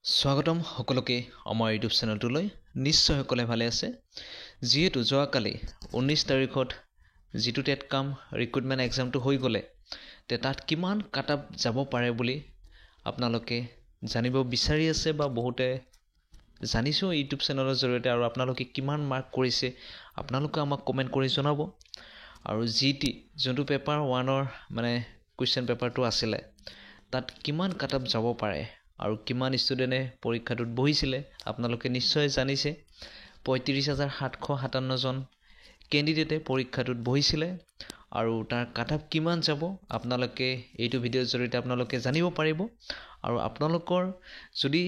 স্বাগতম সকলোকে আমাৰ ইউটিউব চেনেলটোলৈ নিশ্চয় সকলে ভালে আছে যেহেতু যোৱাকালি 19 তাৰিখত যিটো টেট কাম ৰিক্ৰুটমেন্ট এক্সামটো হৈ গলে তে তাত কিমান কাটআপ যাব পাৰে বুলি আপোনালোকে জানিব বিচাৰি আছে বা বহুতে জানিছো ইউটিউব চেনেলৰ জৰিয়তে আৰু আপোনালোকে কিমান মাৰ্ক কৰিছে আপোনালোকে আমাক কমেন্ট কৰি জনাব আৰু জিটি যোনটো পেপাৰ 1 ৰ মানে কোৱেশ্চন পেপাৰটো আছিল তাত কিমান কাটআপ যাব পাৰে আৰু কিমান ষ্টুডেন্টে পৰীক্ষাটোত বহিছিলে আপোনালোকে নিশ্চয় জানিছে 35757 জন ক্যান্ডিডেটে পৰীক্ষাটোত বহিছিলে আৰু তাৰ কাটআপ কিমান যাব আপোনালোকে এইটো ভিডিওৰ জৰিয়তে আপোনালোকে জানিব পাৰিব আৰু আপোনালোকৰ যদি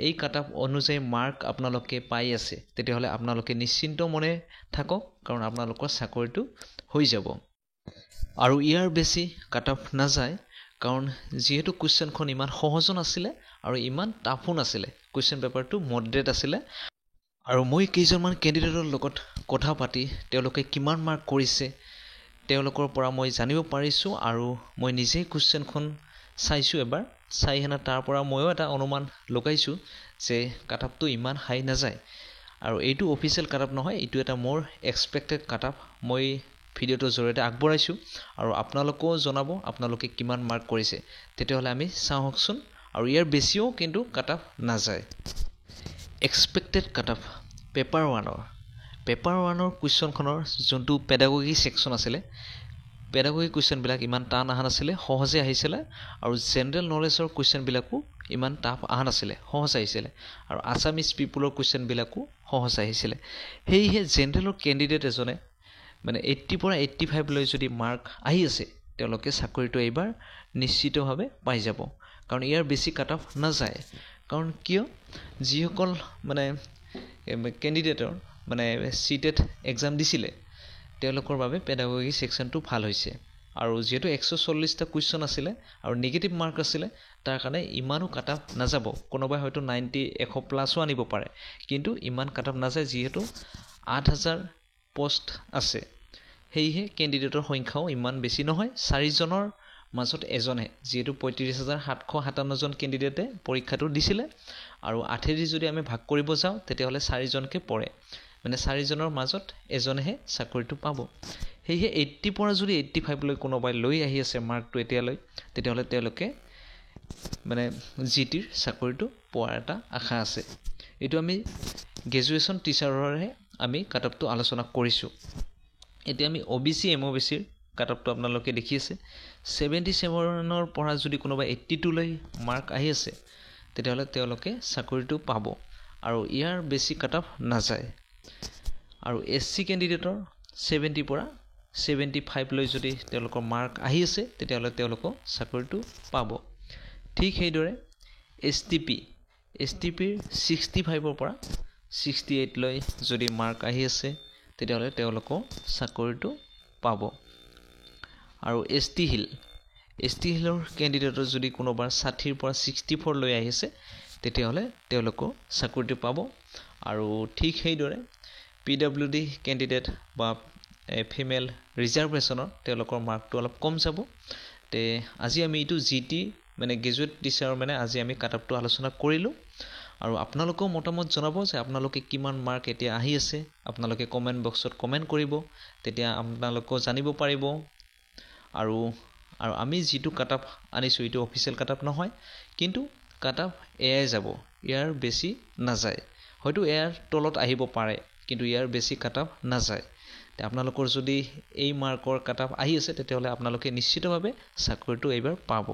এই কাটআপ অনুযায়ী মাৰ্ক আপোনালোকে পাই আছে তেতিয়াহলে আপোনালোকে নিশ্চিন্ত মনে থাকক কাৰণ আপোনালোকৰ চাকৰিটো হৈ যাব আৰু ইয়াৰ বেছি কাটআপ নাযায় কাৰণ যেহেতু কোৱেশ্চনখন ইমান সহজ নাছিলে আৰু ইমান টাফো নাছিলে কোৱেশ্চন পেপাৰটো মডাৰেট আছিলে আৰু মই কেইজনমান ক্যান্ডিডেটৰ লগত কথা পাতি তেওঁলোকে কিমান মাৰ্ক কৰিছে তেওঁলোকৰ পৰা মই জানিব পাৰিছো আৰু মই নিজে কোৱেশ্চনখন চাইছো এবাৰ চাই হেনা তাৰ পৰা ময়ো এটা অনুমান লগাইছো যে কাটআপটো ইমান হাই নাযায় আৰু এইটো অফিচিয়েল কাটআপ নহয় এইটো এটা মোৰ এক্সপেক্টেড কাটআপ মই ভিডিওটোৰ জৰিয়তে আগবঢ়াইছো আৰু আপোনালোকও জনাব আপোনালোকে কিমান মাৰ্ক কৰিছে তেতিয়াহলে আমি চাওকচোন আৰু ইয়াৰ বেছিও কিন্তু কাটআপ নাযায় এক্সপেক্টেড কাটআপ পেপাৰ 1 ৰ কোৱেশ্চনখনৰ যোনটো পেডাগোগি সেকশন আছিল পেডাগোগি কোৱেশ্চন বিলাক ইমান টান আহা নাছিলে সহজে আহিছিল আৰু জেনাৰেল নলেজৰ কোৱেশ্চন বিলাকো ইমান টাফ আহা নাছিলে সহজ আহিছিল আৰু আসামিজ পিপলৰ কোৱেশ্চন বিলাকো সহজ আহিছিল হেইহে জেনাৰেলৰ ক্যান্ডিডেট এজনে মানে 80 পৰা 85 লৈ যদি মাৰ্ক আহি আছে তেওঁলোকে চাকৰিটো এবাৰ নিশ্চিতভাৱে পাই যাব কাৰণ ইয়াৰ বেছি কাটআপ নাযায় কাৰণ কিয় যিসকল মানে ক্যান্ডিডেটৰ মানে সিটেট এক্সাম দিছিলে তেওঁলোকৰ বাবে পেডাগোগি সেকশনটো ভাল হৈছে আৰু যেহেতু 140 টা কোৱেশ্চন আছিল আৰু নেগেটিভ মাৰ্ক আছিল তাৰ কাৰণে ইমানো কাটআপ নাযাব কোনোবাই হয়তো 90 100 প্লাসও আনিব পাৰে কিন্তু ইমান কাটআপ নাযায় যেহেতু 8000 পোষ্ট আছে হেইহে ক্যান্ডিডেটৰ সংখ্যাও ইমান বেছি নহয় 4 জনৰ মাজত এজনে যেহেতু 35757 জন ক্যান্ডিডেটে পৰীক্ষাটো দিছিলে আৰু 8 যদি আমি ভাগ কৰিব যাও তেতিয়াহলে 4 জনকে পৰে মানে 4 জনৰ মাজত এজনেহে চাকৰিটো পাব হেইহে 80 পৰা যদি 85 লৈ কোনোবাই লৈ আহি আছে মাৰ্কটো এতিয়ালৈ তেতিয়াহলে তেওঁলোকে মানে জিটিৰ চাকৰিটো পোৱাৰ এটা আশা আছে এটো আমি গ্ৰেজুৱেচন টিচাৰৰহে আমি কাটআপটো আলোচনা কৰিছো এতিয়া আমি ওবিসি এমওবিসিৰ কাটআপটো আপোনালোকে দেখি আছে 77 ৰ পৰা যদি কোনোবা 82 লৈ মাৰ্ক আহি আছে তেতিয়াহলে তেওঁলোকে চাকৰিটো পাব আৰু ইয়াৰ বেছি কাটআপ নাযায় আৰু এসসি ক্যান্ডিডেটৰ 70 পৰা 75 লৈ যদি তেওঁলোকৰ মাৰ্ক আহি আছে তেতিয়াহলে তেওঁলোক চাকৰিটো পাব ঠিক হেইদৰে এসটিপিৰ 65 ৰ পৰা 68 লৈ যদি মাৰ্ক আহি আছে তেতিয়াহলে তেওঁলোক চাকৰিটো পাব আৰু এসটি হিলৰ ক্যান্ডিডেটৰ যদি কোনোবা 60 ৰ পৰা 64 লৈ আহিছে তেতিয়াহলে তেওঁলোক চাকৰিটো পাব আৰু ঠিক হেইদৰে পিডব্লিউডি ক্যান্ডিডেট বা ফিমেল ৰিজাৰ্ভেশনৰ তেওঁলোকৰ মাৰ্কটো অলপ কম যাব তে আজি আমি ইটো জিটি মানে গ্ৰেজুৱেট টিচাৰ মানে আজি আমি কাটআপটো আলোচনা কৰিলো আৰু আপোনালোকৰ মতামত জনাব যে আপোনালোকে কিমান মাৰ্ক এতিয়া আহি আছে আপোনালোকে কমেন্ট বক্সত কমেন্ট কৰিব তেতিয়া আপোনালোকে জানিব পাৰিব আৰু আমি যেটো কাটআপ আনিছো এটো অফিচিয়েল কাটআপ নহয় কিন্তু কাটআপ এয়াই যাব ইয়াৰ বেছি নাযায় হয়তো ইয়াৰ তলত আহিব পাৰে কিন্তু ইয়াৰ বেছি কাটআপ নাযায় তে আপোনালোকৰ যদি এই মাৰ্কৰ কাটআপ আহি আছে তেতিয়াহলে আপোনালোকে নিশ্চিতভাৱে চাকৰিটো এবাৰ পাব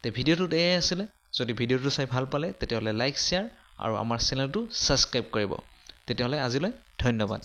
তে ভিডিওটোত এয়াই আছিল যদি ভিডিওটো চাই ভাল পালে তেতিয়াহলে লাইক শেয়াৰ আৰু আমাৰ চেনেলটো সাবস্ক্ৰাইব কৰিব তেতিয়াহলে আজিলৈ ধন্যবাদ